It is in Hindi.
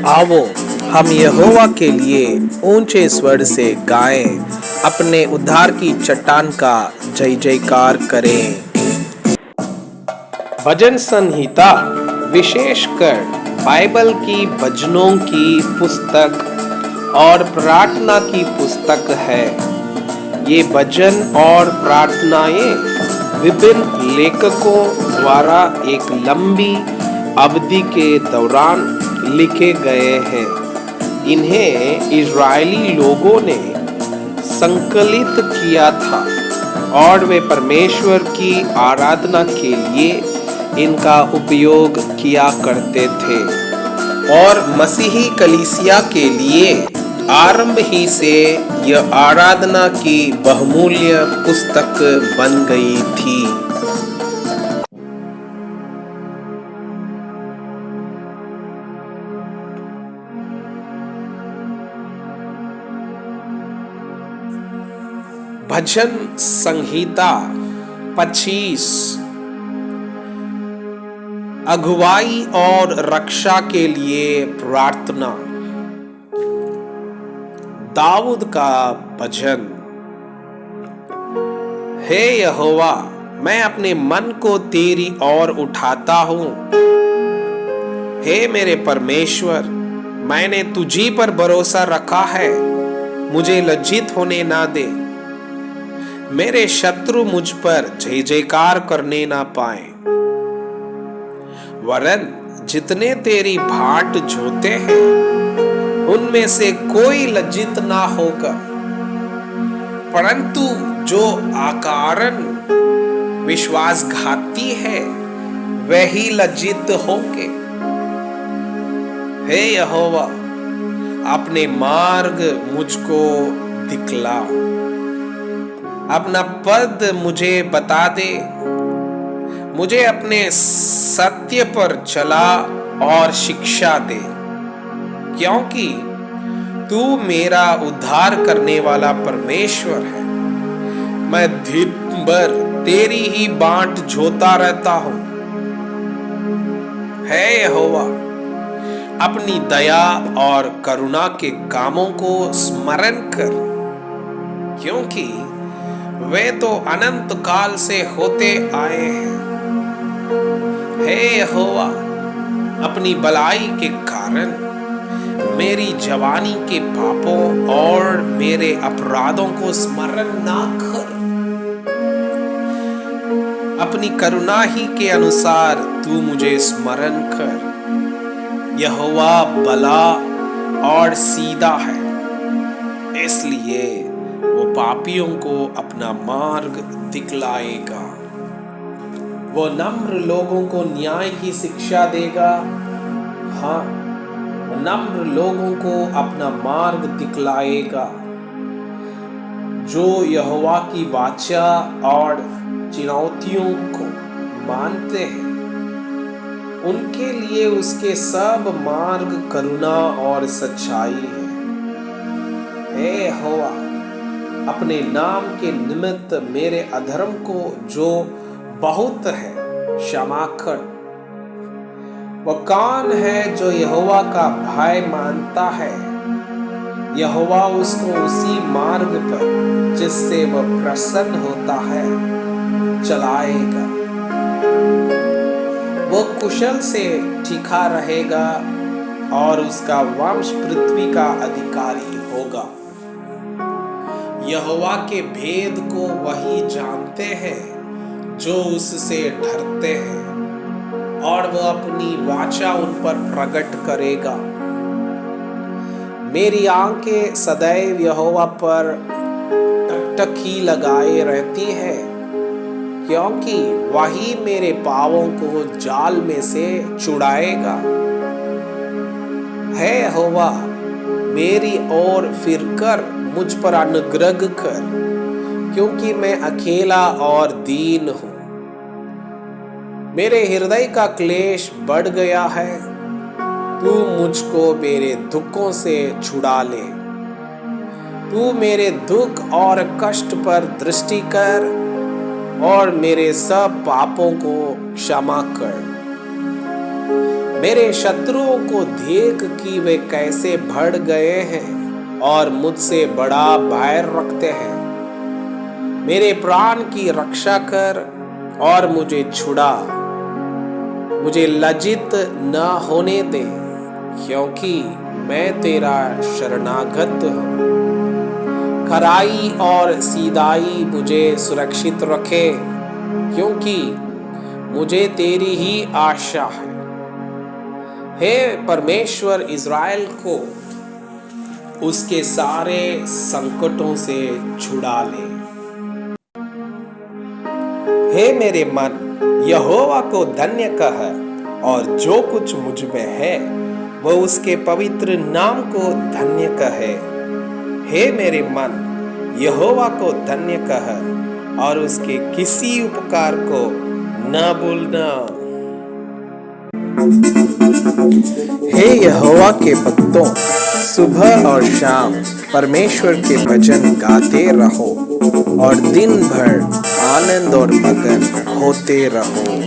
आओ हम यहोवा के लिए ऊंचे स्वर से गाएं, अपने उद्धार की चट्टान का जय जयकार करें। भजन संहिता विशेषकर बाइबल की भजनों की पुस्तक और प्रार्थना की पुस्तक है। ये भजन और प्रार्थनाएं विभिन्न लेखकों द्वारा एक लंबी अवधि के दौरान लिखे गए हैं। इन्हें इजरायली लोगों ने संकलित किया था और वे परमेश्वर की आराधना के लिए इनका उपयोग किया करते थे और मसीही कलीसिया के लिए आरंभ ही से यह आराधना की बहुमूल्य पुस्तक बन गई थी। भजन संहिता 25 अगुवाई और रक्षा के लिए प्रार्थना। दाऊद का भजन। हे यहोवा, मैं अपने मन को तेरी ओर उठाता हूँ। हे मेरे परमेश्वर, मैंने तुझी पर भरोसा रखा है, मुझे लज्जित होने ना दे। मेरे शत्रु मुझ पर जय जयकार करने ना पाए। वरन जितने तेरी भाट जोते हैं उनमें से कोई लज्जित ना होगा, परंतु जो अकारण विश्वासघाती है वही लज्जित होंगे। हे यहोवा, अपने मार्ग मुझको दिखला, अपना पद मुझे बता दे। मुझे अपने सत्य पर चला और शिक्षा दे, क्योंकि तू मेरा उद्धार करने वाला परमेश्वर है। मैं दिन भर तेरी ही बाट जोता रहता हूं। हे यहोवा, अपनी दया और करुणा के कामों को स्मरण कर, क्योंकि वे तो अनंत काल से होते आए हैं। हे यहोवा, अपनी भलाई के कारण मेरी जवानी के पापों और मेरे अपराधों को स्मरण ना कर। अपनी करुणा ही के अनुसार तू मुझे स्मरण कर। यहोवा भला और सीधा है, इसलिए वो पापियों को अपना मार्ग दिखलाएगा। वो नम्र लोगों को न्याय की शिक्षा देगा। हाँ, वो नम्र लोगों को अपना मार्ग दिखलाएगा। जो यहोवा की वाचा और चुनौतियों को मानते हैं, उनके लिए उसके सब मार्ग करुणा और सच्चाई है। हे यहोवा, अपने नाम के निमित्त मेरे अधर्म को जो बहुत है क्षमा कर। वह कौन है जो यहोवा का भय मानता है? यहोवा उसको उसी मार्ग पर जिससे वह प्रसन्न होता है चलाएगा। वह कुशल से टिका रहेगा और उसका वंश पृथ्वी का अधिकारी होगा। यहोवा के भेद को वही जानते हैं जो उससे डरते हैं, और वह अपनी वाचा उन पर प्रकट करेगा। मेरी आंखें सदैव यहोवा पर टकटकी लगाए रहती है, क्योंकि वही मेरे पांवों को जाल में से छुड़ाएगा। हे यहोवा, मेरी ओर फिरकर मुझ पर अनुग्रह कर, क्योंकि मैं अकेला और दीन हूं। मेरे हृदय का क्लेश बढ़ गया है। तू मुझको मेरे दुखों से छुड़ा ले। तू मेरे दुख और कष्ट पर दृष्टि कर और मेरे सब पापों को क्षमा कर। मेरे शत्रुओं को देख कि वे कैसे बढ़ गए हैं और मुझसे बड़ा बैर रखते हैं। मेरे प्राण की रक्षा कर और मुझे छुड़ा। मुझे लज्जित न होने दे, क्योंकि मैं तेरा शरणागत हूँ। खराई और सीधाई मुझे सुरक्षित रखे, क्योंकि मुझे तेरी ही आशा है। हे परमेश्वर, इज़राइल को उसके सारे संकटों से छुड़ा ले। हे मेरे मन, यहोवा को धन्य कह, और जो कुछ मुझ में है वह उसके पवित्र नाम को धन्य कहे। हे मेरे मन, यहोवा को धन्य कह, और उसके किसी उपकार को न भूलना। हे यहोवा के भक्तों, सुबह और शाम परमेश्वर के भजन गाते रहो और दिन भर आनंद और मगन होते रहो।